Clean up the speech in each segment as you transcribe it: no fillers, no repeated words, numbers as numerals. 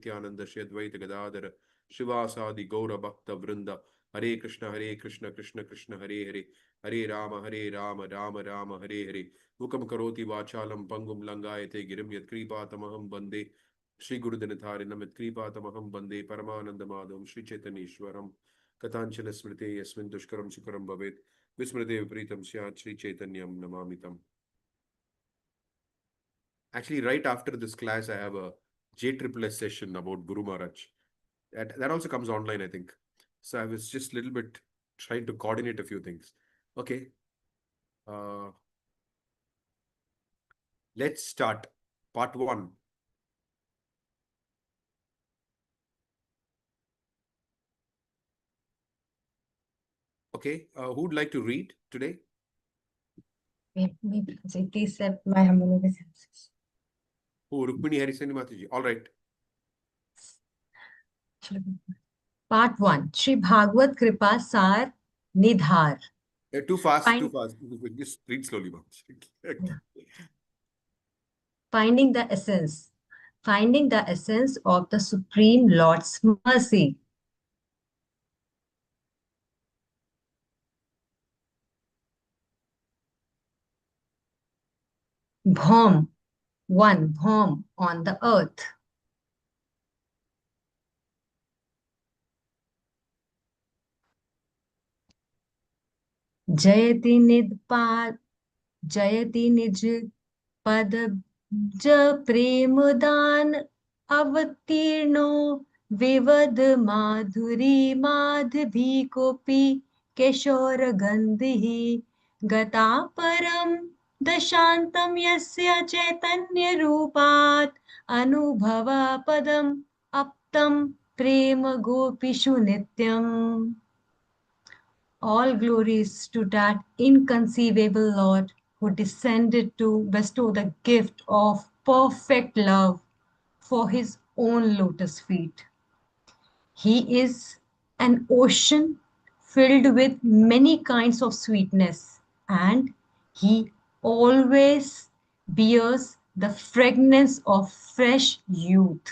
Nityananda Shri Advaita Gadadhara Shivasadi Gaura Bhakta Vrinda Hare Krishna Krishna Krishna Hare Hare Hare Rama Rama Hare Hare Mukam Karoti Vachalam Pangum Langayate Girim Yat Kripa Tamaham Bande Shri Guru Dinatharinam Yat Kripa Tamaham Bande Paramananda Madham Shri Chaitanishwaram Katanchana Smrite Yasmin Dushkaram Sukaram Bhavet Vismrite Vipritam Syat Shri Chaitanyam Namamitam. Actually, right after this class, I have a JSSS session about Guru Maharaj. That also comes online, I think. So I was just a little bit trying to coordinate a few things. Okay. Uh, let's start. Part 1. Okay. Who would like to read today? Please accept my humble obeisances. Oh, Rukmini Harisani Mataji. All right. Part 1. Shri Bhagavad Kripa Sar Nidhar. Too fast, too fast. Just read slowly, ma'am. Finding the essence. Finding the essence of the Supreme Lord's mercy. Bhom. One Bhom on the earth. Jayati Nidpad. Jayati Nij Pad Ja Prem Dan Avatirno Vivad Madhuri Madhvi Kopi Keshora Gandhi Gata Param Dashantam Yasya Chaitanya Rupat Anubhava Padam Aptam Prema Gopishu Nityam. All glories to that inconceivable Lord who descended to bestow the gift of perfect love for his own lotus feet. He is an ocean filled with many kinds of sweetness, and he always bears the fragrance of fresh youth.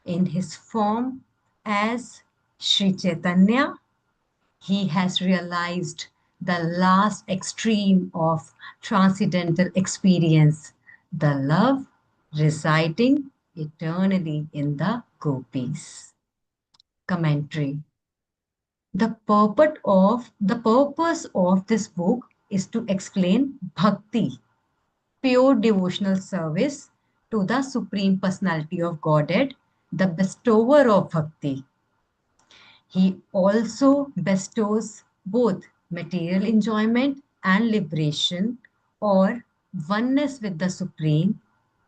In his form as Sri Chaitanya, he has realized the last extreme of transcendental experience, the love residing eternally in the gopis. Commentary. The purpose of this book is to explain bhakti, pure devotional service to the Supreme Personality of Godhead, the bestower of bhakti. He also bestows both material enjoyment and liberation or oneness with the Supreme,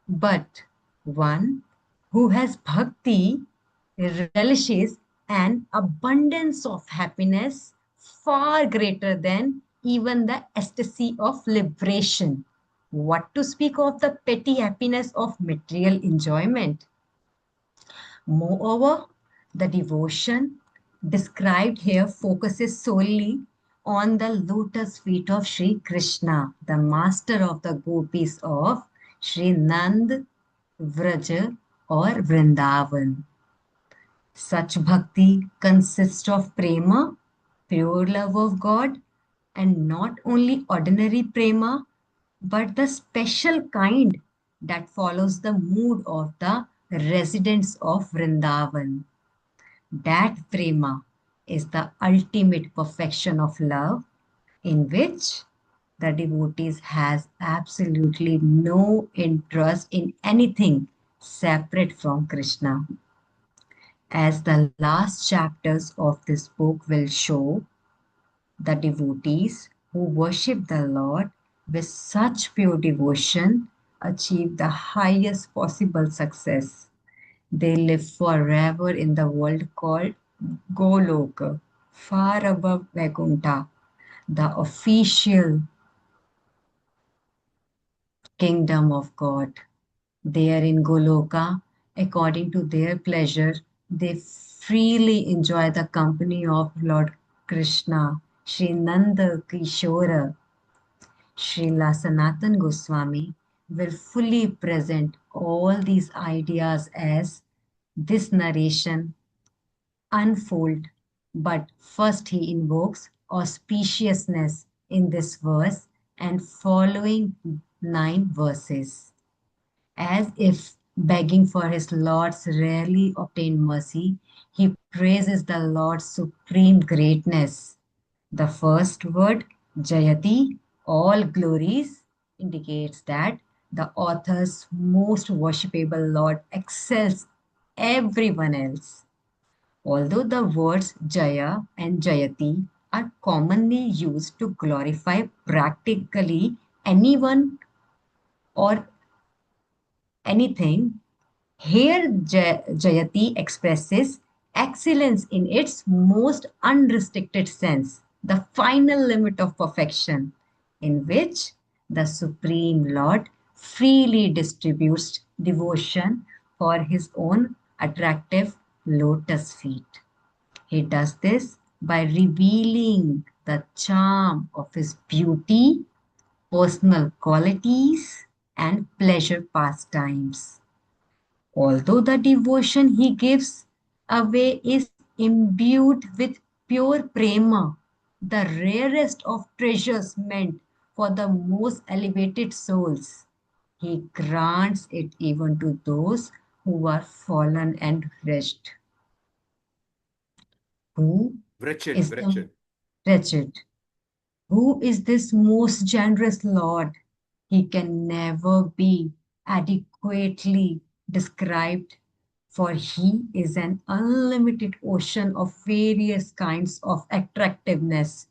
but one who has bhakti relishes an abundance of happiness far greater than even the ecstasy of liberation. What to speak of the petty happiness of material enjoyment? Moreover, the devotion described here focuses solely on the lotus feet of Sri Krishna, the master of the gopis of Sri Nand, Vraja or Vrindavan. Such bhakti consists of prema, pure love of God, and not only ordinary prema, but the special kind that follows the mood of the residents of Vrindavan. That prema is the ultimate perfection of love, in which the devotees has absolutely no interest in anything separate from Krishna. As the last chapters of this book will show, the devotees who worship the Lord with such pure devotion achieve the highest possible success. They live forever in the world called Goloka, far above Vaikuntha, the official kingdom of God. There in Goloka, according to their pleasure, they freely enjoy the company of Lord Krishna, Sri Nanda Kishora. Srila Sanatan Goswami will fully present all these ideas as This narration unfold, but first he invokes auspiciousness in this verse and following 9 verses, as if begging for his Lord's rarely obtained mercy. He praises the Lord's supreme greatness. The first word, Jayati, all glories, indicates that the author's most worshipable Lord excels everyone else. Although the words Jaya and Jayati are commonly used to glorify practically anyone or anything, here Jayati expresses excellence in its most unrestricted sense, the final limit of perfection, in which the Supreme Lord freely distributes devotion for his own attractive lotus feet. He does this by revealing the charm of his beauty, personal qualities, and pleasure pastimes. Although the devotion he gives away is imbued with pure prema, the rarest of treasures meant for the most elevated souls, he grants it even to those who are fallen and wretched. Who Wretched, is the wretched. wretched? Who is this most generous Lord? He can never be adequately described, for he is an unlimited ocean of various kinds of attractiveness,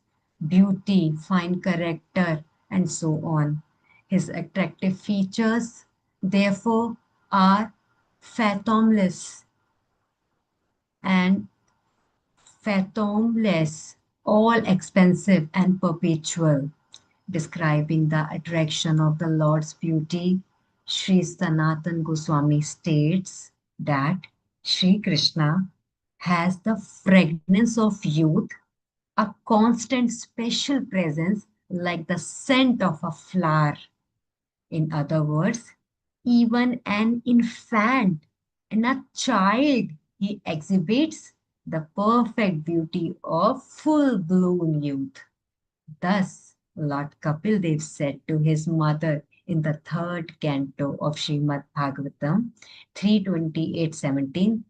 beauty, fine character, and so on. His attractive features, therefore, are fathomless and fathomless, all expensive and perpetual. Describing the attraction of the Lord's beauty, Sri Sanatan Goswami states that Sri Krishna has the fragrance of youth, a constant special presence like the scent of a flower. In other words, even an infant and a child, he exhibits the perfect beauty of full blown youth. Thus, Lord Kapil Dev said to his mother in the third canto of Srimad Bhagavatam 328:17,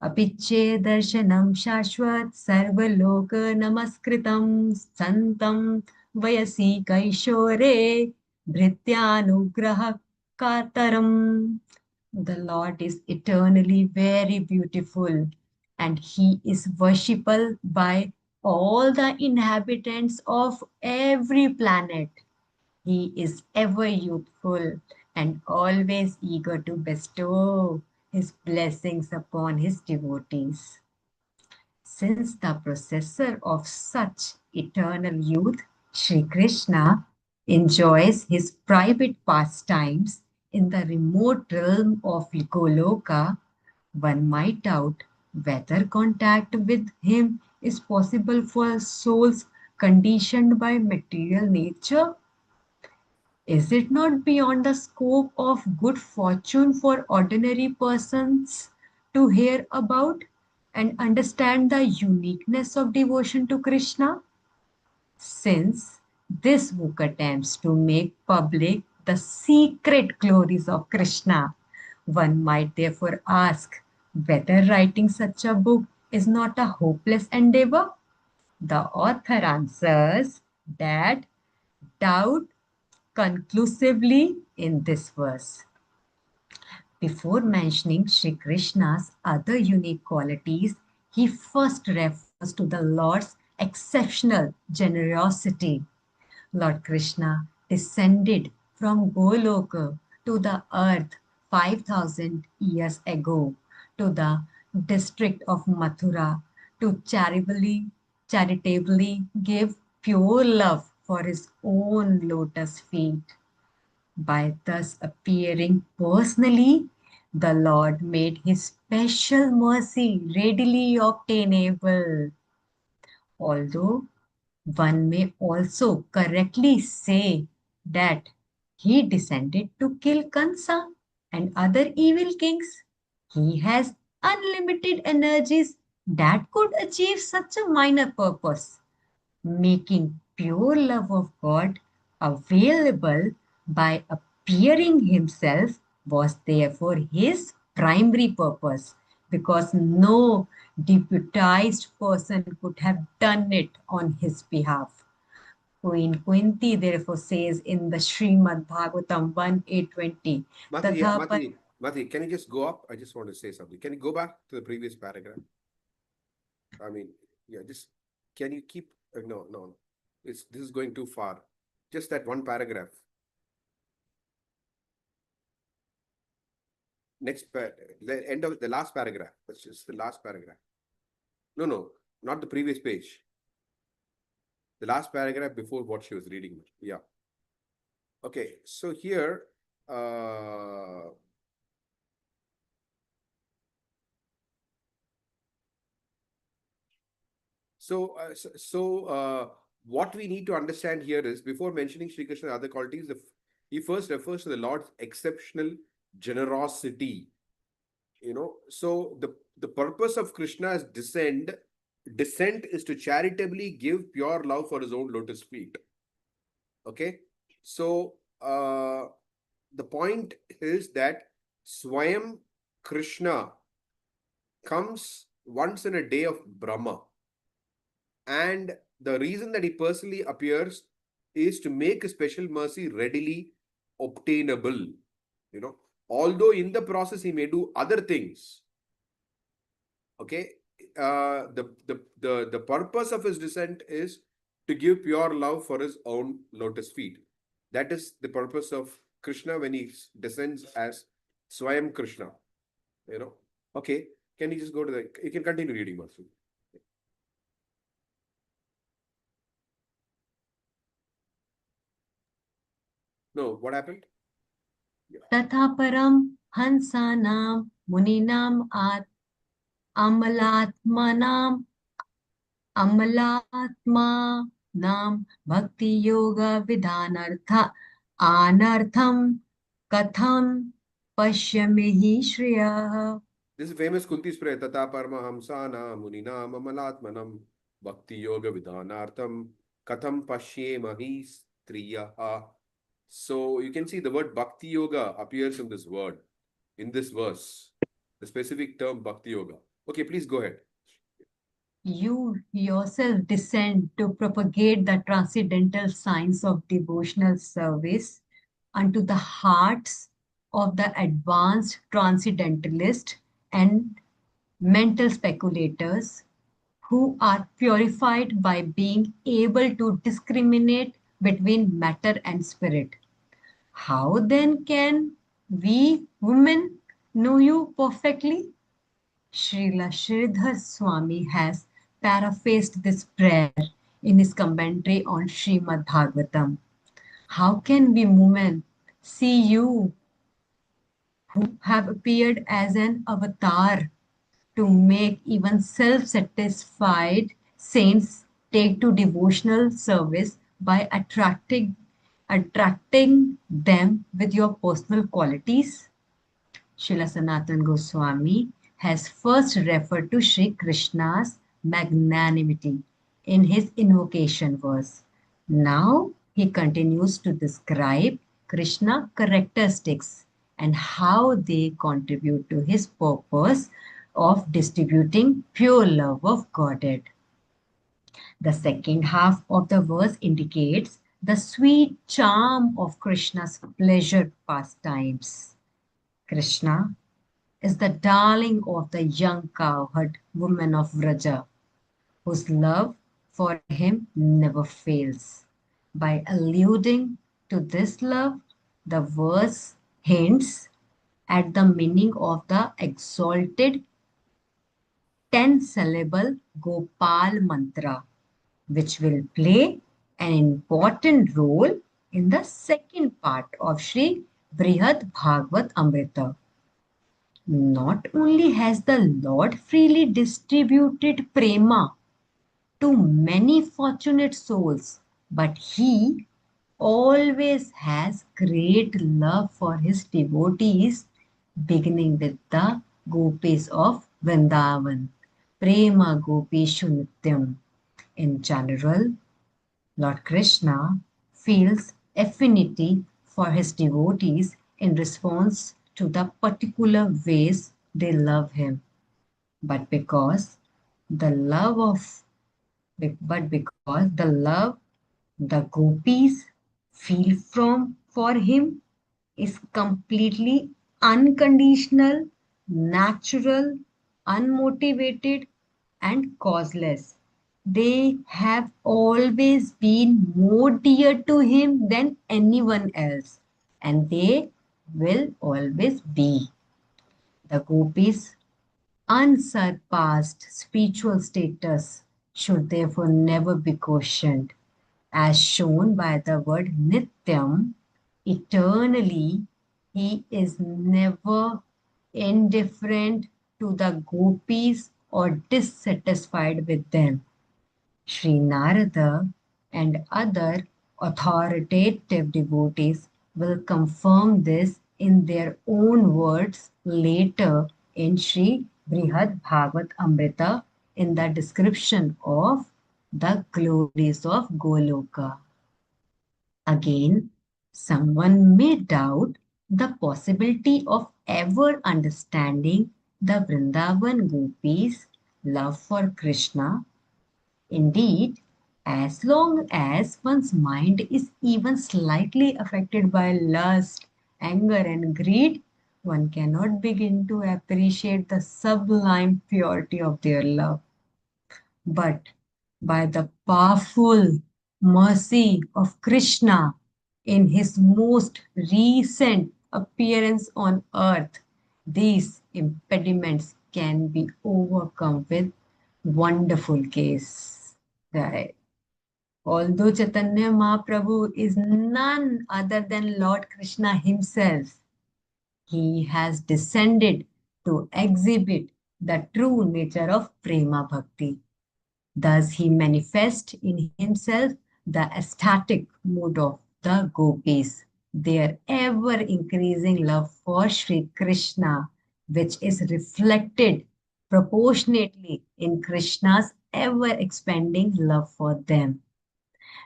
Apiche darshanam shashwat sarvaloka namaskritam santam vayasi kaishore bhrityanugraha kataram. The Lord is eternally very beautiful, and he is worshipable by all the inhabitants of every planet. He is ever youthful and always eager to bestow his blessings upon his devotees. Since the possessor of such eternal youth, Sri Krishna, enjoys his private pastimes in the remote realm of Goloka, one might doubt whether contact with him is possible for souls conditioned by material nature. Is it not beyond the scope of good fortune for ordinary persons to hear about and understand the uniqueness of devotion to Krishna? Since this book attempts to make public the secret glories of Krishna, one might therefore ask whether writing such a book is not a hopeless endeavor. The author answers that doubt conclusively in this verse. Before mentioning Sri Krishna's other unique qualities, he first refers to the Lord's exceptional generosity. Lord Krishna descended from Goloka to the earth 5,000 years ago to the district of Mathura to charitably give pure love for his own lotus feet. By thus appearing personally, the Lord made his special mercy readily obtainable. Although one may also correctly say that he descended to kill Kansa and other evil kings. He has unlimited energies that could achieve such a minor purpose. Making pure love of God available by appearing himself was therefore his primary purpose, because no deputized person could have done it on his behalf. Queen Kunti therefore says in the Srimad Bhagavatam 1:820, Mati, yeah, Tatha Mati, can you just go up? I just want to say something. Can you go back to the previous paragraph? I mean, yeah, just can you keep? No, no, no. This is going too far. Just that one paragraph. The end of the last paragraph. That's just the last paragraph. No, no, not the previous page. The last paragraph before what she was reading. Yeah. Okay. So here, what we need to understand here is, before mentioning Sri Krishna's other qualities, he first refers to the Lord's exceptional generosity. So the purpose of Krishna's descent is to charitably give pure love for his own lotus feet. Okay, so the point is that Swayam Krishna comes once in a day of Brahma, and the reason that he personally appears is to make a special mercy readily obtainable. Although in the process he may do other things. Okay, the purpose of his descent is to give pure love for his own lotus feet. That is the purpose of Krishna when he descends as Swayam Krishna. Okay, can you just go to you can continue reading, Masu. No, what happened? Tatha param hansanam muninam amalatmanam amalaatmanam bhakti yoga vidhanartha anartham katham pashyamihi shriya. This is famous Kunti spray. Tata paramahamsana munina mamalatmanam bhakti yoga vidhanartham katham pashyemahi striyaha. So you can see the word Bhakti Yoga appears in this word, in this verse, the specific term Bhakti Yoga. Okay, please go ahead. You yourself descend to propagate the transcendental science of devotional service unto the hearts of the advanced transcendentalists and mental speculators who are purified by being able to discriminate between matter and spirit. How then can we women know you perfectly? Srila Sridhar Swami has paraphrased this prayer in his commentary on Srimad Bhagavatam. How can we women see you who have appeared as an avatar to make even self-satisfied saints take to devotional service by attracting them with your personal qualities? Srila Sanatan Goswami has first referred to Sri Krishna's magnanimity in his invocation verse. Now he continues to describe Krishna characteristics and how they contribute to his purpose of distributing pure love of Godhead. The second half of the verse indicates the sweet charm of Krishna's pleasure pastimes. Krishna is the darling of the young cowherd woman of Vraja, whose love for him never fails. By alluding to this love, the verse hints at the meaning of the exalted 10-syllable Gopal mantra, which will play an important role in the second part of Sri Brihad Bhagavad Amrita. Not only has the Lord freely distributed prema to many fortunate souls, but he always has great love for his devotees, beginning with the gopis of Vrindavan, Prema Gopeshu Nityam. In general, Lord Krishna feels affinity for his devotees in response to the particular ways they love him. But because the love of but because the love the gopis feel from for him is completely unconditional, natural, unmotivated, and causeless. They have always been more dear to him than anyone else, and they will always be. The gopis' unsurpassed spiritual status should therefore never be questioned, as shown by the word Nityam, eternally, he is never indifferent to the gopis or dissatisfied with them. Sri Narada and other authoritative devotees will confirm this in their own words later in Sri Brihad Bhagavat Amrita in the description of the glories of Goloka. Again, someone may doubt the possibility of ever understanding the Vrindavan gopis' love for Krishna. Indeed, as long as one's mind is even slightly affected by lust, anger, and greed, one cannot begin to appreciate the sublime purity of their love. But by the powerful mercy of Krishna in his most recent appearance on earth, these impediments can be overcome with wonderful grace. Right. Although Chaitanya Mahaprabhu is none other than Lord Krishna himself, he has descended to exhibit the true nature of Prema Bhakti. Thus, he manifests in himself the ecstatic mood of the gopis, their ever increasing love for Sri Krishna, which is reflected proportionately in Krishna's ever expanding love for them.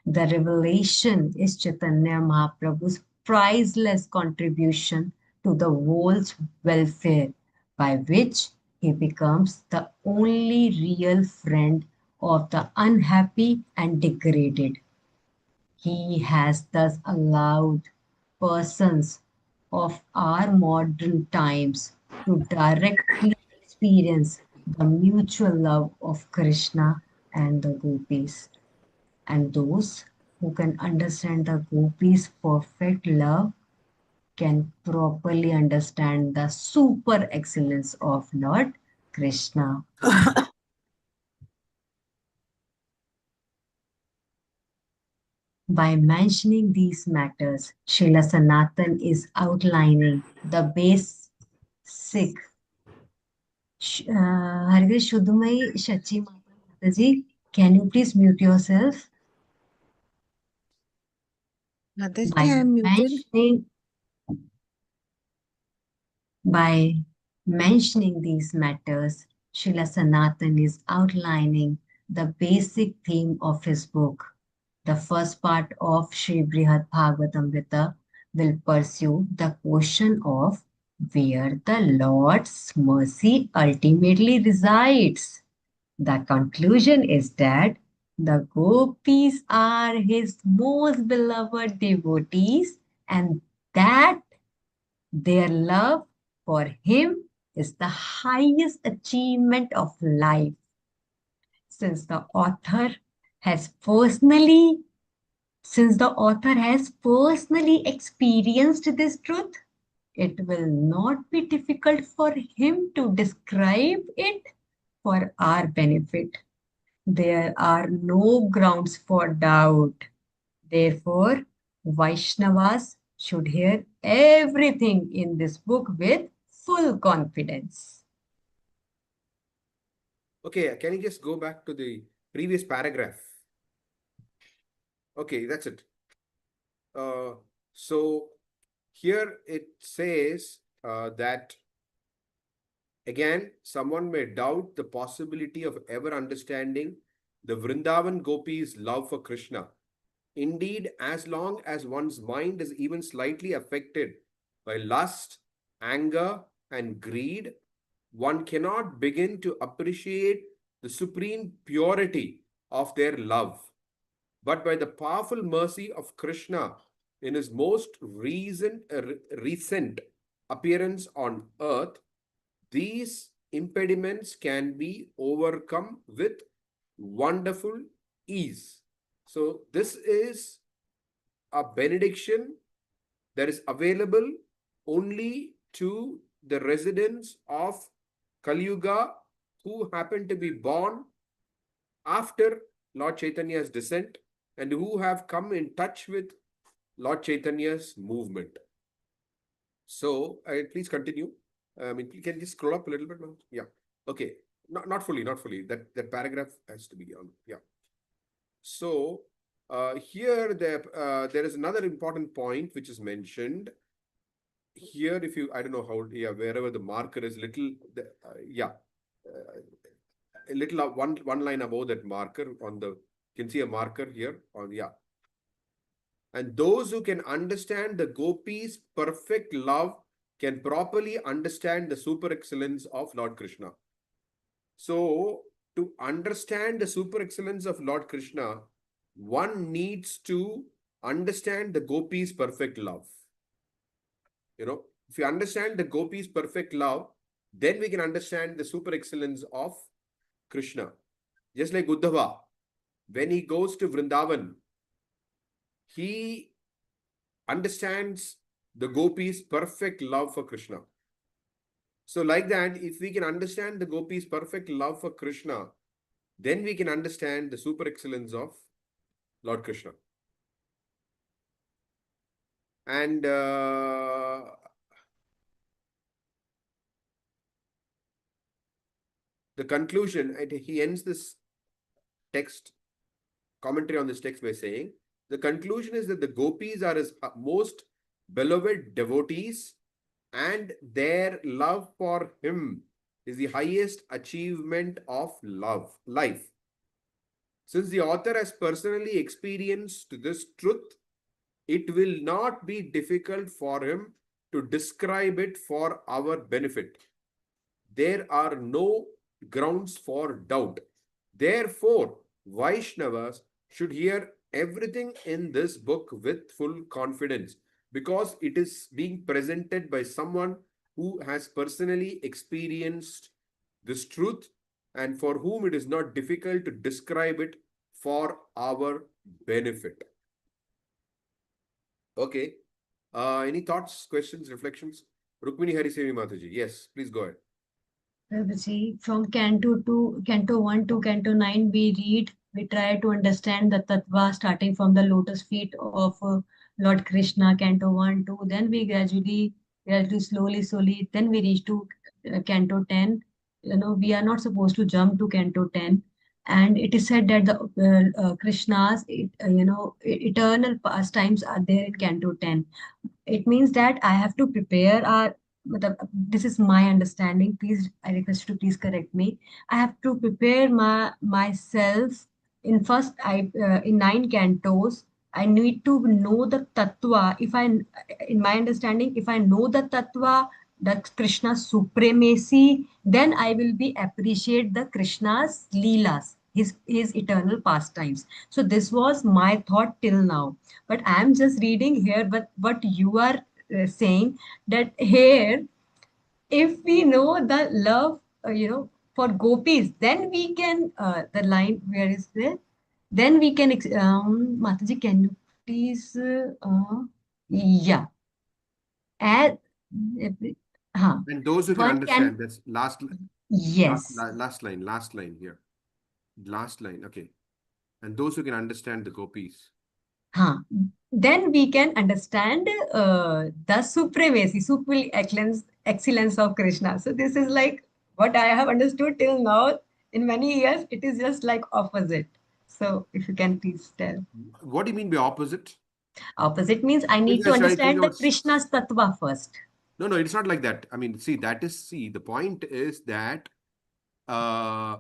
The revelation is Chaitanya Mahaprabhu's priceless contribution to the world's welfare, by which he becomes the only real friend of the unhappy and degraded. He has thus allowed persons of our modern times to directly experience the mutual love of Krishna and the gopis. And those who can understand the gopis' perfect love can properly understand the super excellence of Lord Krishna. By mentioning these matters, Srila Sanatan is outlining the basic. Hare Shuddhamai Shachi Mataji, can you please mute yourself? Mataji, By I am muted. By mentioning these matters, Srila Sanatan is outlining the basic theme of his book. The first part of Sri Brihad Bhagavatamrita will pursue the question of where the Lord's mercy ultimately resides. The conclusion is that the gopis are his most beloved devotees and that their love for him is the highest achievement of life. Since the author has personally since the author has personally experienced this truth, it will not be difficult for him to describe it for our benefit. There are no grounds for doubt. Therefore, Vaishnavas should hear everything in this book with full confidence. Okay, can you just go back to the previous paragraph? Okay, that's it. So here it says that Again, someone may doubt the possibility of ever understanding the Vrindavan gopis' love for Krishna. Indeed, as long as one's mind is even slightly affected by lust, anger, and greed, one cannot begin to appreciate the supreme purity of their love. But by the powerful mercy of Krishna in his most recent appearance on earth, these impediments can be overcome with wonderful ease. So, this is a benediction that is available only to the residents of Kali Yuga who happen to be born after Lord Chaitanya's descent and who have come in touch with Lord Chaitanya's movement. So, please continue. You can just scroll up a little bit now. Yeah. Okay. Not fully, not fully. That paragraph has to be on. Yeah. So, here there is another important point which is mentioned. Here, if you, I don't know how, yeah, wherever the marker is little, yeah, a little one line above that marker on the, you can see a marker here on, yeah. And those who can understand the gopis' perfect love can properly understand the super excellence of Lord Krishna. So, to understand the super excellence of Lord Krishna, one needs to understand the gopis' perfect love. If you understand the gopis' perfect love, then we can understand the super excellence of Krishna. Just like Uddhava, when he goes to Vrindavan, he understands the gopis' perfect love for Krishna. So like that, if we can understand the gopis' perfect love for Krishna, then we can understand the super excellence of Lord Krishna. And the conclusion, he ends this text, commentary on this text by saying, the conclusion is that the gopis are his most beloved devotees and their love for him is the highest achievement of life. Since the author has personally experienced this truth, it will not be difficult for him to describe it for our benefit. There are no grounds for doubt. Therefore, Vaishnavas should hear everything in this book with full confidence because it is being presented by someone who has personally experienced this truth and for whom it is not difficult to describe it for our benefit. Okay. Any thoughts, questions, reflections? Rukmini Harisevi Mataji. Yes, please go ahead. Prabhuji, from Canto 1 to Canto 9, we try to understand the Tattva starting from the lotus feet of Lord Krishna, Canto 1, 2. Then we gradually, slowly, then we reach to Canto 10. We are not supposed to jump to Canto 10. And it is said that the Krishna's, eternal pastimes are there in Canto 10. It means that I have to prepare our this is my understanding. Please, I request you to please correct me. I have to prepare myself in first I in 9 cantos. I need to know the tattva. In my understanding, if I know the tattva, the Krishna's supremacy, then I will be appreciate the Krishna's leelas, his eternal pastimes. So this was my thought till now. But I am just reading here, but what you are saying that here, if we know the love, for gopis, then we can, the line, where is there? Then we can, Mataji, can you please, yeah, add, And those who can one understand, can, that's last yes, last line here. Last line, okay. And those who can understand the gopis. huh. Then we can understand the supremacy, supreme excellence of Krishna. So this is like what I have understood till now. In many years, it is just like opposite. So if you can please tell. What do you mean by opposite? Opposite means I need to Yes, I think understand I the was. Krishna's tattva first. No, no, it's not like that. I mean, the point is that uh,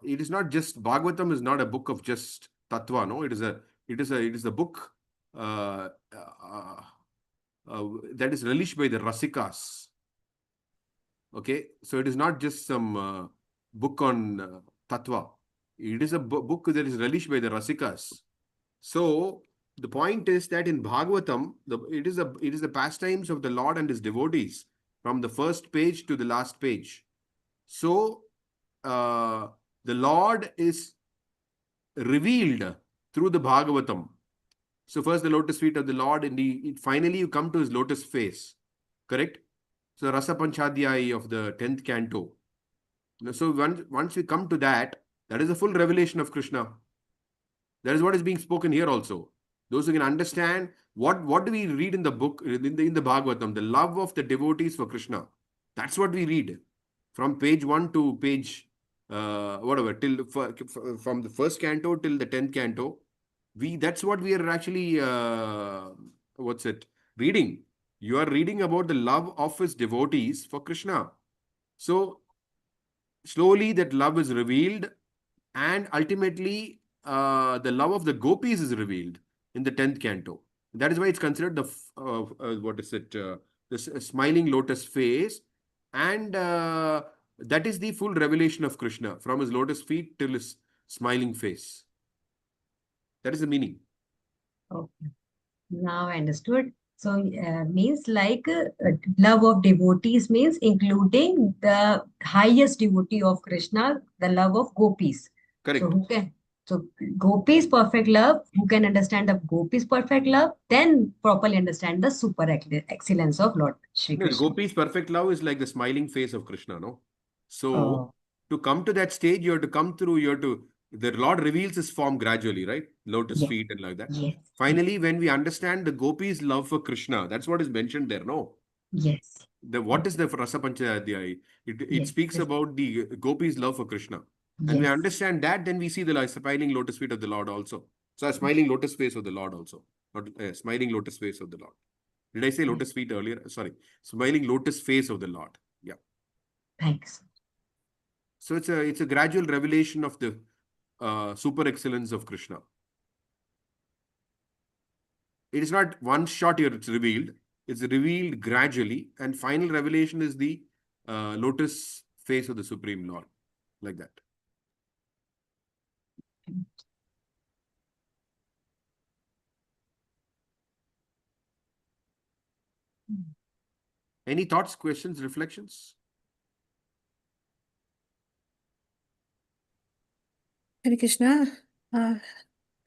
it is not just Bhagavatam is not a book of just tattva. No, it is a book uh, uh, that is relished by the rasikas. Okay, so it is not just some book on tattva. It is a book that is relished by the rasikas. So the point is that in Bhagavatam, it is the pastimes of the Lord and his devotees from the first page to the last page. So uh, the Lord is revealed through the Bhagavatam. So first the lotus feet of the Lord, and finally you come to his lotus face. Correct? So Rasa Panchadhyay of the 10th canto. So once we come to that, that is the full revelation of Krishna. That is what is being spoken here also. Those who can understand what do we read in the book, in the Bhagavatam, the love of the devotees for Krishna. That's what we read from page 1 to page whatever, from the first canto till the 10th canto. That's what we are actually what's it reading. You are reading about the love of his devotees for Krishna. So slowly that love is revealed, and ultimately the love of the gopis is revealed in the 10th canto. That is why it's considered the what is it this smiling lotus face, and that is the full revelation of Krishna from his lotus feet till his smiling face. That is the meaning. Okay. Now I understood. So, means like love of devotees means including the highest devotee of Krishna, the love of gopis. So, Correct. who can? So, gopis perfect love. Who can understand the gopis perfect love? Then properly understand the super excellence of Lord Shri No, the Krishna. gopis perfect love is like the smiling face of Krishna, no? So Oh, to come to that stage, you have to come through, the Lord reveals his form gradually, right? Lotus yes, feet and like that. yes, yes, Finally, when we understand the gopis' love for Krishna, that's what is mentioned there, no? yes, What is the Rasa Panchadhyay? It yes, speaks Krishna. about the gopis' love for Krishna. And we Yes, understand that, then we see the smiling lotus feet of the Lord also. So a smiling lotus face of the Lord also. Not smiling lotus face of the Lord. Did I say yes. lotus feet earlier? Sorry. Smiling lotus face of the Lord. Yeah. Thanks. So it's a gradual revelation of the super excellence of Krishna. It is not one shot here, it's revealed. It's revealed gradually, and final revelation is the lotus face of the Supreme Lord. Like that. Any thoughts, questions, reflections? Hare Krishna. Uh,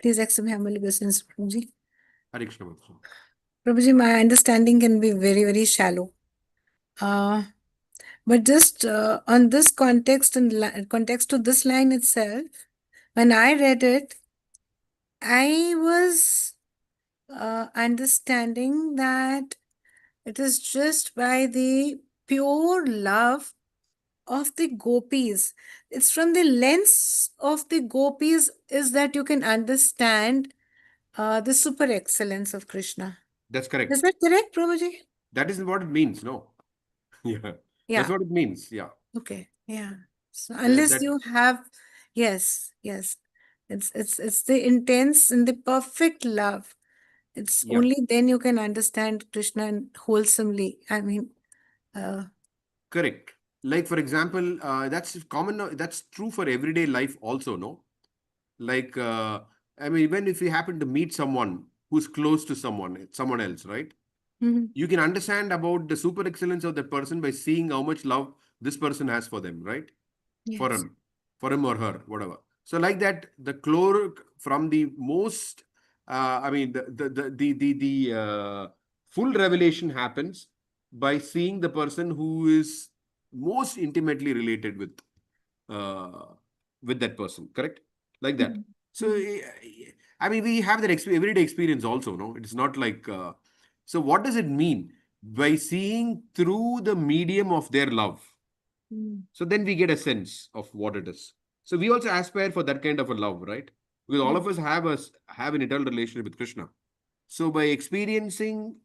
please accept my humble obeisance, Prabhuji. Hare Krishna. Maharaj. Prabhuji, my understanding can be very, very shallow. Uh, but just on this context and context to this line itself, when I read it, I was understanding that it is just by the pure love of the gopis. It's from the lens of the gopis is that you can understand the super excellence of Krishna. That's Is correct. that correct, Prabhuji? That is what it means, no? Yeah. That's Yeah. what it means. Yeah. Okay. Yeah. So unless That you have, yes, yes, it's the intense and the perfect love. It's yeah. only then you can understand Krishna wholesomely. I mean, uh, Correct. Like for example, that's common. That's true for everyday life also, no? Like I mean, even if you happen to meet someone who's close to someone else, right? mhm. You can understand about the super excellence of that person by seeing how much love this person has for them, right? For Yes. him, for him or her, whatever. So like that, the clerk from the most I mean the full revelation happens by seeing the person who is most intimately related uh, with that person, correct? Like that. Mhm. So Mhm. I mean, we have that everyday experience also, no? It's not like so what does it mean by seeing through the medium of their love? Mhm. So then we get a sense of what it is. So we also aspire for that kind of a love, right? Because all Yeah. of us have an eternal relationship with Krishna. So by experiencing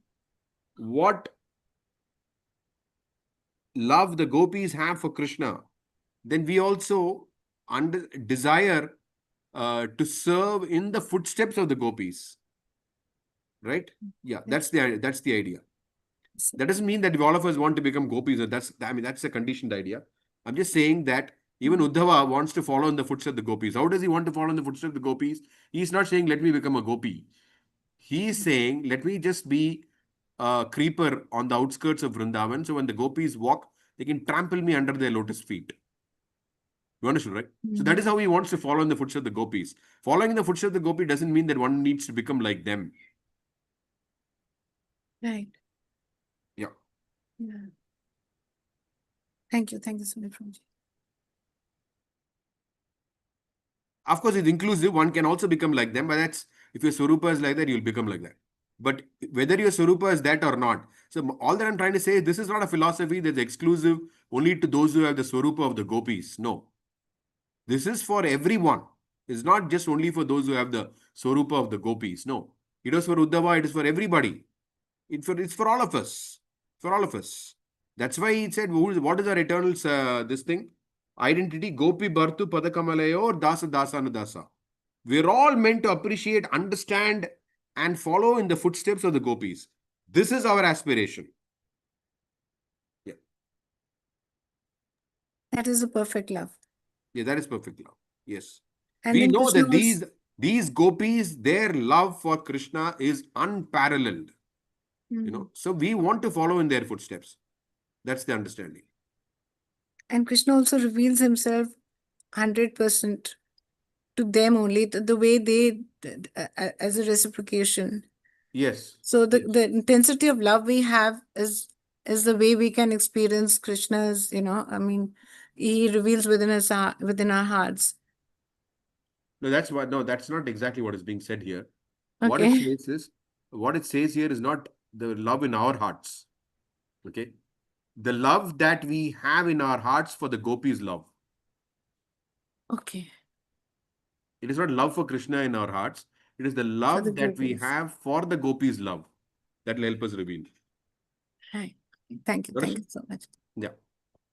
what love the gopis have for Krishna, then we also desire to serve in the footsteps of the gopis, right? Yeah, that's the idea. That doesn't mean that all of us want to become gopis. That's a conditioned idea. I'm just saying that even Uddhava wants to follow in the footsteps of the gopis. How does he want to follow in the footsteps of the gopis? He's not saying let me become a gopi. He's saying let me just be a creeper on the outskirts of Vrindavan. So when the gopis walk, they can trample me under their lotus feet. You understood, right? So that is how he wants to follow in the footsteps of the gopis. Following in the footsteps of the gopi doesn't mean that one needs to become like them. Right. Yeah. Yeah. Thank you. Thank you so much, Prabhuji. Of course, it's inclusive. One can also become like them, but that's if your Swarupa is like that, you'll become like that. But whether your Swarupa is that or not. So all that I'm trying to say is this is not a philosophy that's exclusive only to those who have the Swarupa of the gopis. No. This is for everyone. It's not just only for those who have the Swarupa of the gopis. No. It is for Uddhava, it is for everybody. It's for all of us. For all of us. That's why he said, what is our eternal this thing? Identity, Gopi Bhartu Padakamalayo or Dasa Dasanadasa. We're all meant to appreciate, understand, and follow in the footsteps of the gopis. This is our aspiration. Yeah. That is a perfect love. Yeah, that is perfect love. Yes. And We then know Krishna that was, these gopis, their love for Krishna is unparalleled. So we want to follow in their footsteps. That's the understanding. and Krishna also reveals himself 100% to them only, the way they, as a reciprocation. Yes. So Yes. the intensity of love we have is the way we can experience Krishna's, I mean, he reveals within us, within our hearts. No, that's not exactly what is being said here. Okay. What it says here is not the love in our hearts. Okay. The love that we have in our hearts for the gopis' love. Okay. It is not love for Krishna in our hearts. It is the For the love that we gopis. have for the gopis' love that will help us reveal. Right. Thank you. Thank you so much. Yeah.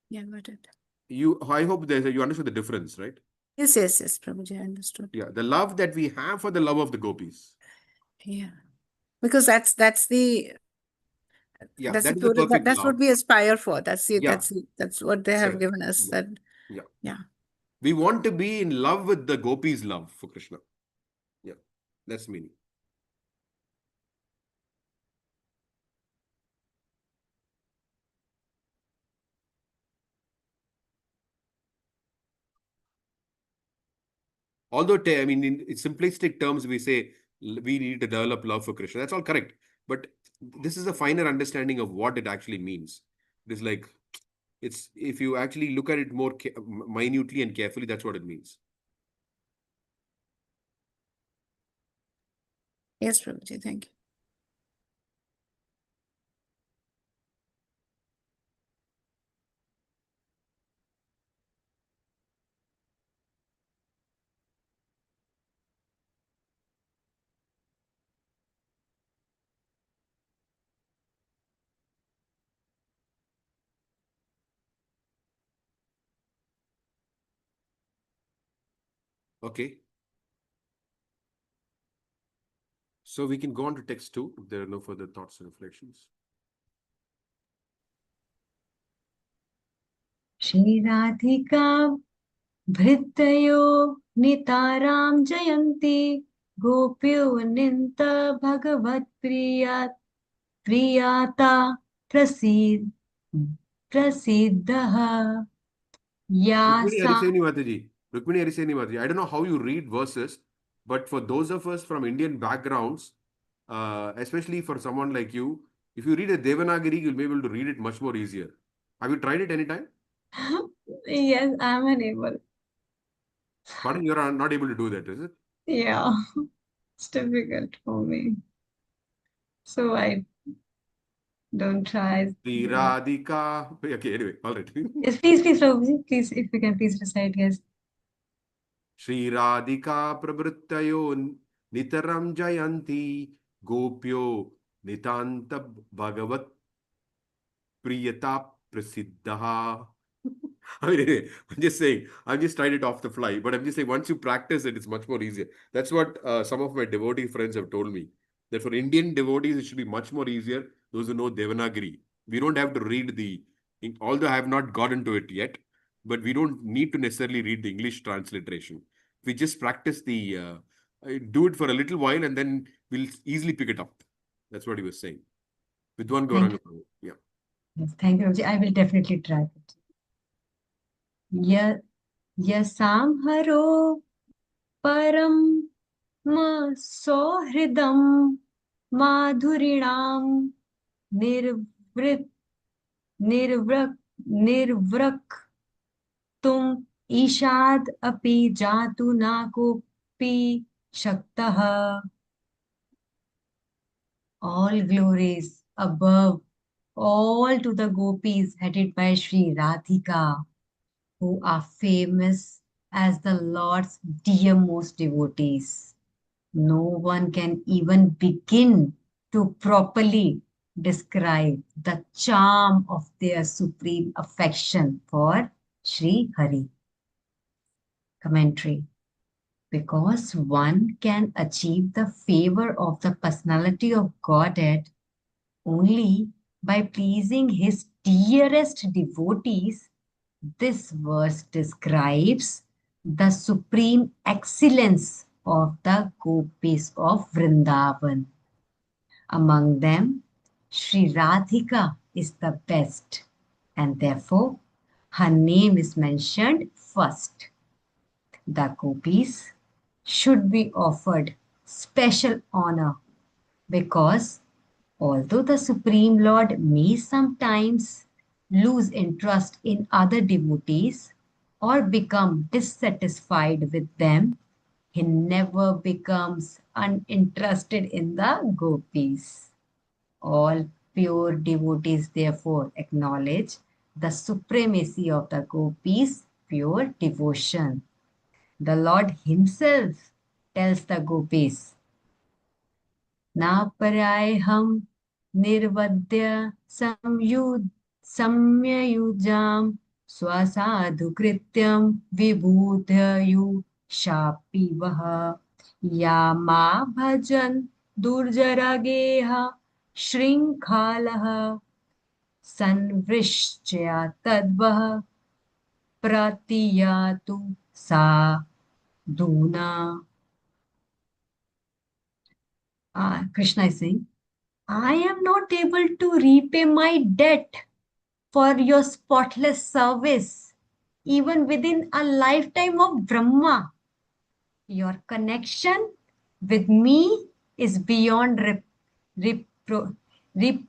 Yeah, got it. I hope you understood the difference, right? Yes, yes, yes, Prabhuji, I understood. Yeah. The love that we have for the love of the gopis. Yeah. Because that's the Yeah. that's the That is the pure, perfect that's love. what we aspire for. Yeah. That's what they have Correct. given us. Yeah. That Yeah. yeah. We want to be in love with the gopis' love for Krishna. Yeah. That's the meaning. Although, in simplistic terms, we say we need to develop love for Krishna. That's all correct. But this is a finer understanding of what it actually means. It is like, it's if you actually look at it more minutely and carefully, that's what it means. Yes, Prabhuji, thank you. Okay. So we can go on to text 2 if there are no further thoughts or reflections. Shri Radhika Bhrittayo Nitaram Jayanti Gopyo Ninta Bhagavat Priyata Prasid Prasiddaha Rukmini Yasa. Hariseni Mataji. Rukmini Hariseni Mataji. I don't know how you read verses, but for those of us from Indian backgrounds, especially for someone like you, if you read a Devanagari, you'll be able to read it much more easier. Have you tried it anytime? Yes, I'm unable. Pardon, you're not able to do that, is it? Yeah, it's difficult for me. So I don't try. The Radhika. Okay, anyway, all right. Yes, please, Prabhuji, please, if you can please recite, yes. Shri Radhika Prabhrittayo Nitaram Jayanti Gopyo Nitanta Bhagavat Priyata Prasiddha. I mean, anyway, I'm just saying, I'm just trying it off the fly, but I'm just saying, once you practice it, it's much more easier. That's what some of my devotee friends have told me. That for Indian devotees, it should be much more easier. Those who know Devanagari, we don't have to read although I have not gotten to it yet, but we don't need to necessarily read the English transliteration. We just practice do it for a little while, and then we'll easily pick it up. That's what he was saying. Vidwan Thank Gauranga. you. Yeah. Yes, thank you, Prabhuji. I will definitely try it. Ya, yasamharo param ma sohridam madhurinam nirvrit nirvrak nirvrak tum ishad api jatu na kopi shaktah. All glories above, all to the gopis headed by Sri Radhika, who are famous as the Lord's dearmost devotees. No one can even begin to properly describe the charm of their supreme affection for Sri Hari. Commentary. Because one can achieve the favor of the personality of Godhead only by pleasing his dearest devotees, this verse describes the supreme excellence of the gopis of Vrindavan. Among them, Sri Radhika is the best, and therefore her name is mentioned first. The gopis should be offered special honor because although the Supreme Lord may sometimes lose interest in other devotees or become dissatisfied with them, he never becomes uninterested in the gopis. All pure devotees therefore acknowledge the supremacy of the gopis' pure devotion. The Lord Himself tells the gopis, नापराय हम निर्वद्य सम्ययुजाम स्वसाधुकृत्यं विबुधयुषापि वः या मा भजन दुर्जरगेह शृङ्खलः संवृश्य तद्वः प्रतियातु साधूना. Krishna is saying, I am not able to repay my debt for your spotless service, even within a lifetime of Brahma. Your connection with me is beyond repro- rep-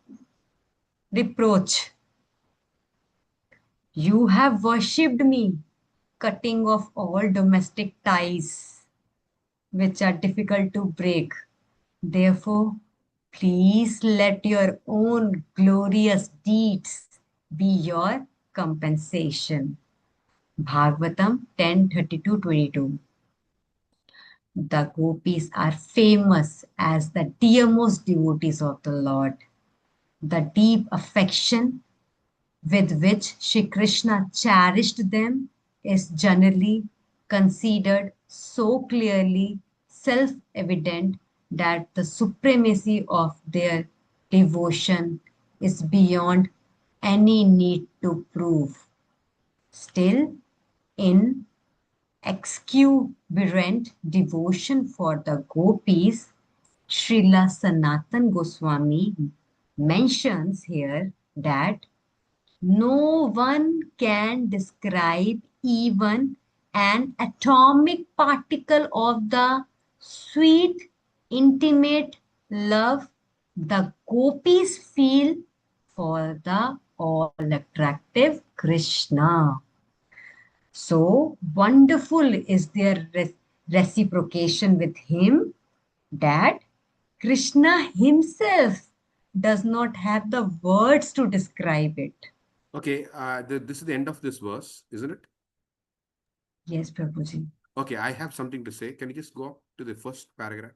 reproach. You have worshipped me, cutting off all domestic ties, which are difficult to break. Therefore, please let your own glorious deeds be your compensation. Bhagavatam 10:32-22. The gopis are famous as the dearmost devotees of the Lord. The deep affection with which Shri Krishna cherished them is generally considered so clearly self evident that the supremacy of their devotion is beyond any need to prove. Still, in exuberant devotion for the gopis, Srila Sanatan Goswami mentions here that no one can describe even an atomic particle of the sweet, intimate love the gopis feel for the all attractive Krishna. So wonderful is their reciprocation with him that Krishna himself does not have the words to describe it. Okay, this is the end of this verse, isn't it? Yes, Prabhuji. Okay, I have something to say. Can you just go up to the first paragraph?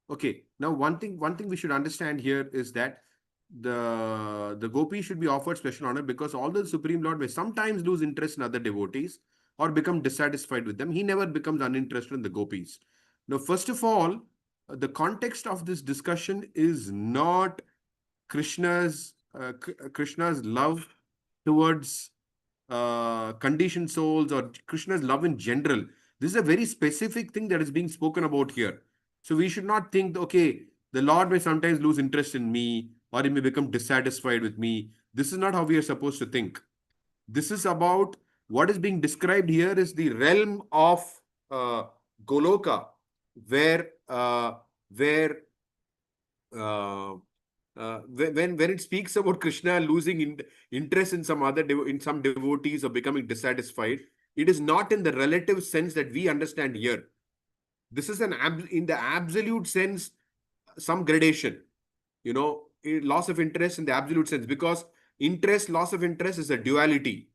Okay. Now, one thing we should understand here is that the gopi should be offered special honor because although the Supreme Lord may sometimes lose interest in other devotees or become dissatisfied with them, he never becomes uninterested in the gopis. Now, first of all, the context of this discussion is not Krishna's love towards conditioned souls or Krishna's love in general. This is a very specific thing that is being spoken about here. So we should not think, okay, the Lord may sometimes lose interest in me or he may become dissatisfied with me. This is not how we are supposed to think. This is about what is being described here is the realm of uh, Goloka, where uh, where uh, when it speaks about Krishna losing interest in in some devotees or becoming dissatisfied, it is not in the relative sense that we understand here. This is in the absolute sense, some gradation. Loss of interest in the absolute sense, because loss of interest is a duality.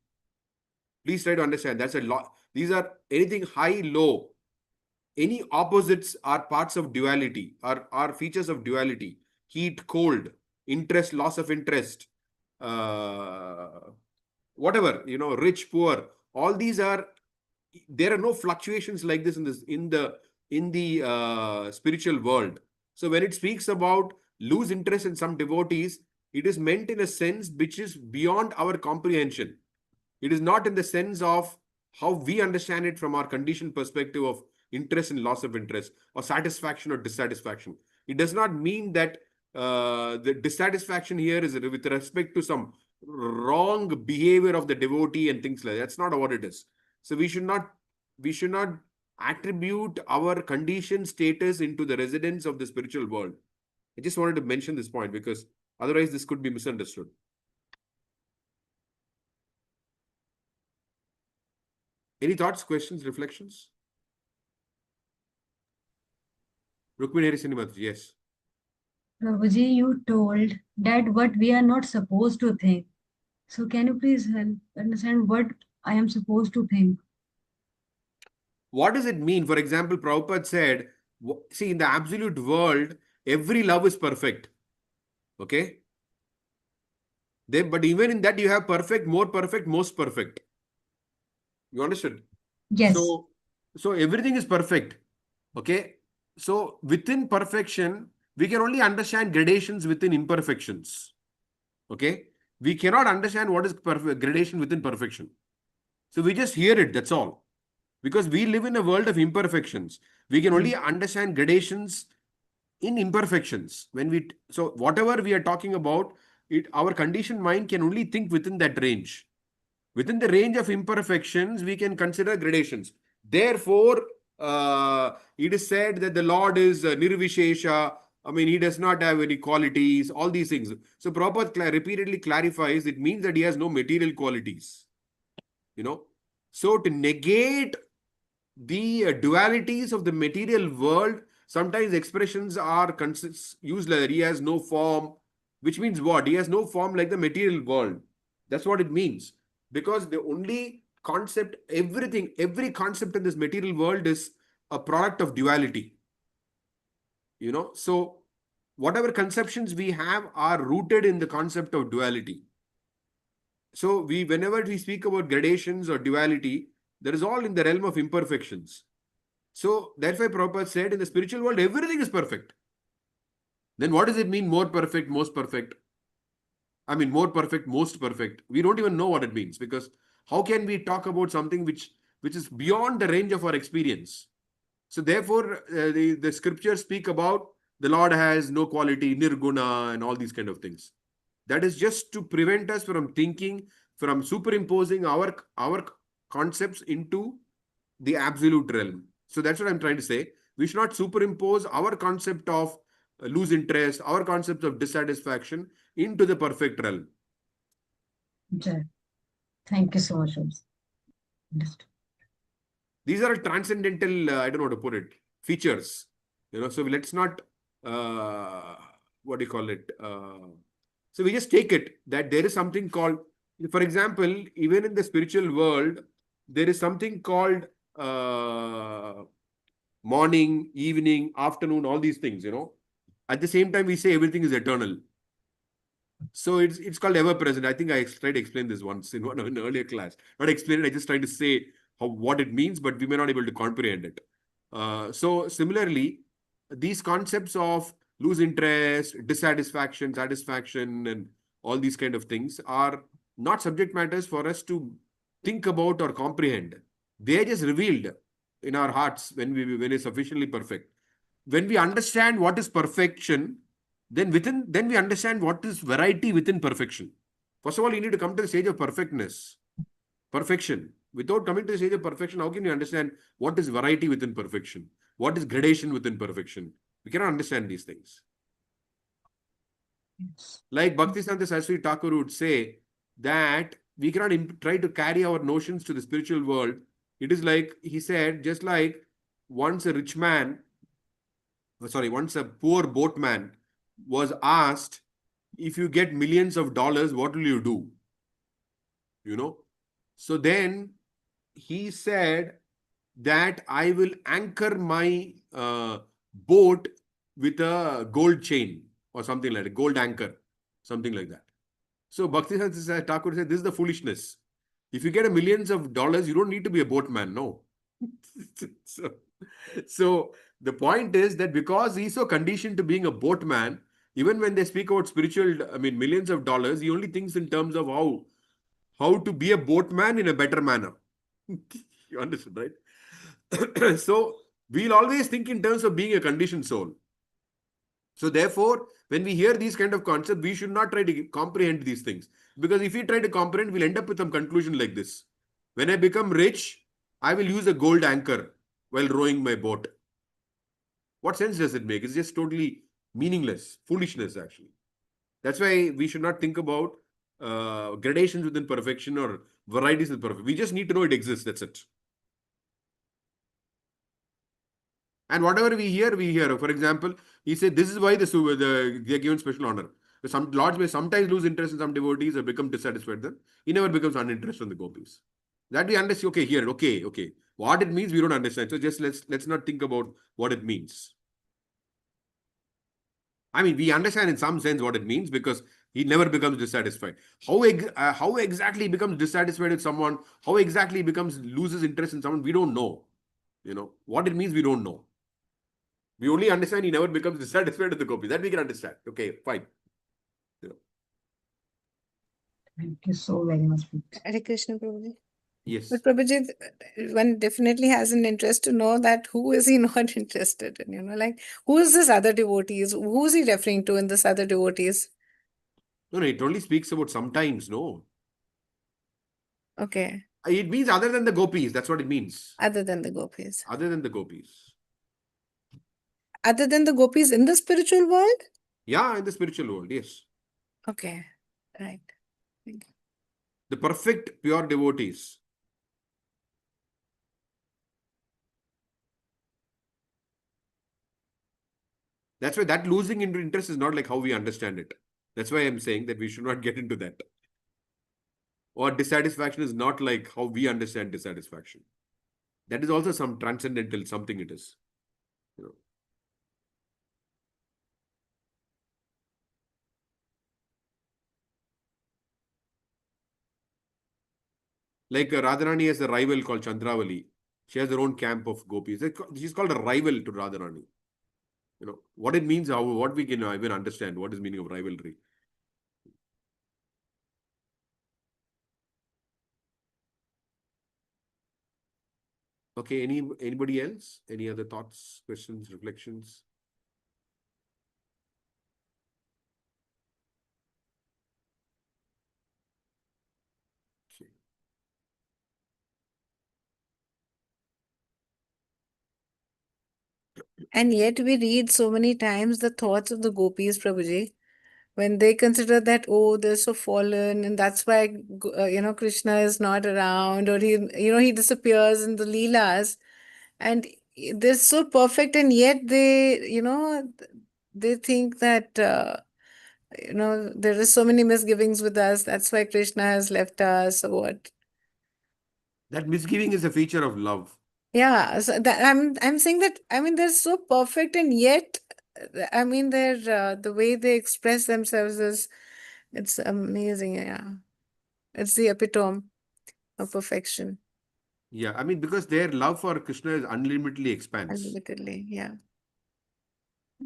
Please try to understand. That's a lot. These are anything high, low. Any opposites are parts of duality, are features of duality. Heat, cold, interest, loss of interest, uh, whatever, rich, poor. All these are, there are no fluctuations like this in the spiritual world. So when it speaks about lose interest in some devotees, it is meant in a sense which is beyond our comprehension. It is not in the sense of how we understand it from our conditioned perspective of interest and loss of interest, or satisfaction or dissatisfaction. It does not mean that the dissatisfaction here is with respect to some wrong behavior of the devotee and things like that. That's not what it is. So we should not attribute our conditioned status into the residents of the spiritual world. I just wanted to mention this point because otherwise this could be misunderstood. Any thoughts, questions, reflections? Rukmini Hari, yes. Prabhuji, you told that what we are not supposed to think. So can you please help understand what I am supposed to think? What does it mean? For example, Prabhupada said, see, in the absolute world, every love is perfect. Okay? But even in that, you have perfect, more perfect, most perfect. You understood? Yes. So everything is perfect. Okay? So within perfection, we can only understand gradations within imperfections. Okay? We cannot understand what is gradation within perfection. So we just hear it, that's all. Because we live in a world of imperfections. We can only understand gradations in imperfections. So whatever we are talking about, our conditioned mind can only think within that range. Within the range of imperfections, we can consider gradations. Therefore, it is said that the Lord is nirvishesha. I mean, he does not have any qualities, all these things. So Prabhupada repeatedly clarifies it means that he has no material qualities. So to negate the dualities of the material world, sometimes expressions are used like he has no form, which means what? He has no form like the material world. That's what it means. Because the only concept, every concept in this material world is a product of duality. So whatever conceptions we have are rooted in the concept of duality. So whenever we speak about gradations or duality, that is all in the realm of imperfections. So that's why Prabhupada said in the spiritual world, everything is perfect. Then what does it mean, more perfect, most perfect? I mean, more perfect, most perfect. We don't even know what it means, because how can we talk about something which is beyond the range of our experience? So therefore, the scriptures speak about the Lord has no quality, nirguna, and all these kind of things. That is just to prevent us from thinking, from superimposing our concepts into the absolute realm. So that's what I'm trying to say. We should not superimpose our concept of lose interest, our concept of dissatisfaction into the perfect realm. Okay. Thank you so much. Understood. These are transcendental, I don't know how to put it, features. So let's not, what do you call it? So we just take it that there is something called, for example, even in the spiritual world, there is something called morning, evening, afternoon, all these things, At the same time, we say everything is eternal. So it's called ever present. I think I tried to explain this once in an earlier class. Not explain it, I just tried to say what it means, but we may not be able to comprehend it. So similarly, these concepts of lose interest, dissatisfaction, satisfaction, and all these kind of things are not subject matters for us to think about or comprehend. They are just revealed in our hearts when it's sufficiently perfect. When we understand what is perfection, then we understand what is variety within perfection. First of all, you need to come to the stage of perfection. Without coming to the stage of perfection, how can you understand what is variety within perfection? What is gradation within perfection? We cannot understand these things. Like Bhaktisiddhanta Saraswati Thakur would say that we cannot try to carry our notions to the spiritual world. It is like, he said, just like once a poor boatman was asked, if you get millions of dollars, what will you do? So then he said that I will anchor my boat with a gold chain or something like that, gold anchor, something like that. So Bhaktisiddhanta Thakur said, this is the foolishness. If you get a millions of dollars, you don't need to be a boatman, no. so the point is that because he's so conditioned to being a boatman, even when they speak about millions of dollars, he only thinks in terms of how to be a boatman in a better manner. You understand, right? So we'll always think in terms of being a conditioned soul. So therefore, when we hear these kind of concepts, we should not try to comprehend these things. Because if we try to comprehend, we'll end up with some conclusion like this. When I become rich, I will use a gold anchor while rowing my boat. What sense does it make? It's just totally meaningless, foolishness actually. That's why we should not think about gradations within perfection or varieties within perfection. We just need to know it exists, that's it. And whatever we hear, we hear. For example, he said, this is why they are given special honor. Some lords may sometimes lose interest in some devotees or become dissatisfied then. He never becomes uninterested in the gopis. That we understand, okay, here, okay. What it means, we don't understand. So just let's not think about what it means. I mean, we understand in some sense what it means because he never becomes dissatisfied. How exactly he becomes dissatisfied with someone, how exactly he loses interest in someone, we don't know. What it means, we don't know. We only understand he never becomes dissatisfied with the gopi. That we can understand. Okay, fine. Thank you so very much. Hare Krishna, Prabhuji. Yes. But Prabhuji, one definitely has an interest to know that who is he not interested in, like who is this other devotees? Who is he referring to in this other devotees? No, it only speaks about sometimes, no. Okay. It means other than the gopis. That's what it means. Other than the gopis. Other than the gopis. Other than the gopis in the spiritual world? Yeah, in the spiritual world, yes. Okay, right. Thank you. The perfect, pure devotees. That's why that losing interest is not like how we understand it. That's why I'm saying that we should not get into that. Or dissatisfaction is not like how we understand dissatisfaction. That is also some transcendental something it is. Like Radharani has a rival called Chandravali. She has her own camp of gopis. She's called a rival to Radharani. What it means, what we can even understand, what is meaning of rivalry. Okay, anybody else? Any other thoughts, questions, reflections? Okay. And yet we read so many times the thoughts of the gopis, Prabhuji, when they consider that, oh, they're so fallen, and that's why, Krishna is not around, or he disappears in the Leelas, and they're so perfect, and yet they think that, there is so many misgivings with us. That's why Krishna has left us, or what? That misgiving is a feature of love. Yeah, so that, I'm saying that, I mean, they're so perfect, and yet, I mean, they're the way they express themselves is, it's amazing. Yeah, it's the epitome of perfection. Yeah, I mean, because their love for Krishna is unlimitedly expands. Unlimitedly, yeah.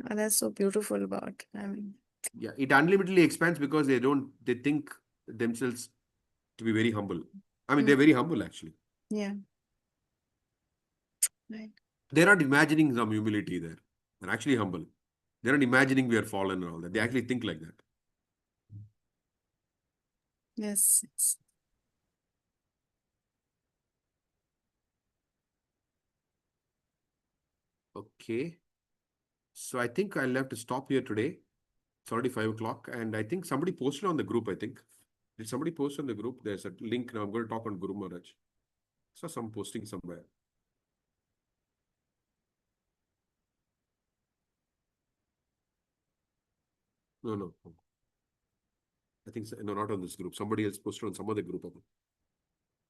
And that's so beautiful about. I mean, Yeah, it unlimitedly expands because they think themselves to be very humble. I mean, mm, they're very humble actually. yeah, right. They're not imagining some humility there. They're actually humble. They're not imagining we are fallen and all that. They actually think like that. Yes, yes. Okay. So I think I'll have to stop here today. It's already 5 o'clock. And I think somebody posted on the group, I think. Did somebody post on the group? There's a link now. I'm going to talk on Guru Maharaj. Saw some posting somewhere. No, no. I think no, not on this group. Somebody else posted on some other group.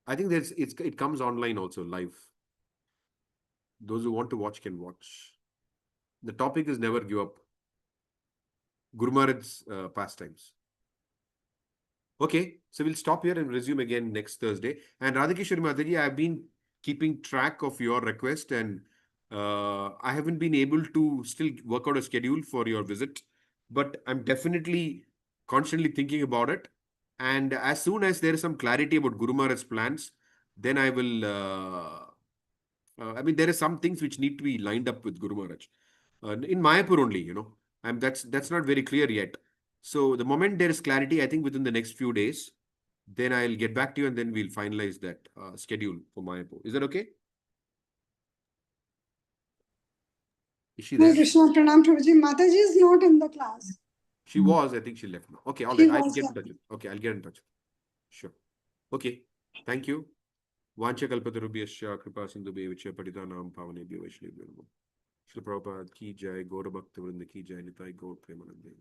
I think it comes online also live. Those who want to watch can watch. The topic is never give up. Guru Maharaj's pastimes. Okay, so we'll stop here and resume again next Thursday. And Radhakishori Mataji, I've been keeping track of your request, and I haven't been able to still work out a schedule for your visit, but I'm definitely constantly thinking about it. And as soon as there is some clarity about Guru Maharaj's plans, then I will. I mean, there are some things which need to be lined up with Guru Maharaj. In Mayapur only, and that's not very clear yet. So the moment there is clarity, I think within the next few days, then I'll get back to you and then we'll finalize that schedule for Mayapur. Is that okay? Is she Hare there? Krishna, Pranam Prabhuji. Mataji is not in the class. She was. I think she left now. Okay, all She right. I'll was, get yeah. in touch with. Okay, I'll get in touch. Sure. Okay. Thank you. Vancha kalpatarubhyasya kripa sindhubhya patitanam pavanebhyo vaishnavyo namo. Shri Prabhupada ki jai, Gaura Bhakta Vrinda ki jai, Nitai Gaur Premanande.